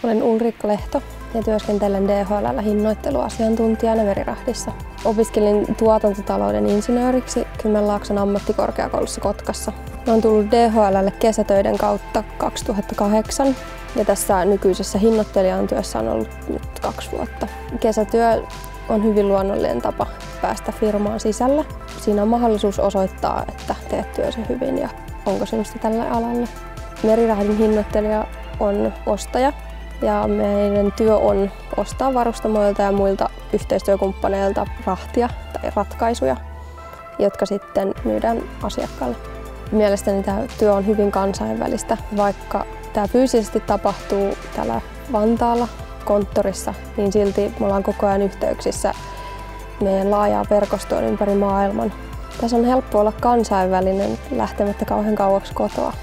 Olen Ulrikka Lehto ja työskentelen DHL:llä hinnoitteluasiantuntijana Merirahdissa. Opiskelin tuotantotalouden insinööriksi Kymenlaakson ammattikorkeakoulussa Kotkassa. Olen tullut DHL:lle kesätöiden kautta 2008 ja tässä nykyisessä hinnoittelijan työssä on ollut nyt 2 vuotta. Kesätyö on hyvin luonnollinen tapa päästä firmaan sisälle. Siinä on mahdollisuus osoittaa, että teet työsi hyvin ja onko sinusta tällä alalla. Merirahdin hinnoittelija on ostaja ja meidän työ on ostaa varustamoilta ja muilta yhteistyökumppaneilta rahtia tai ratkaisuja, jotka sitten myydään asiakkaalle. Mielestäni tämä työ on hyvin kansainvälistä, vaikka tämä fyysisesti tapahtuu täällä Vantaalla konttorissa, niin silti me ollaan koko ajan yhteyksissä meidän laajaan verkostoon ympäri maailman. Tässä on helppo olla kansainvälinen lähtemättä kauhean kauaksi kotoa.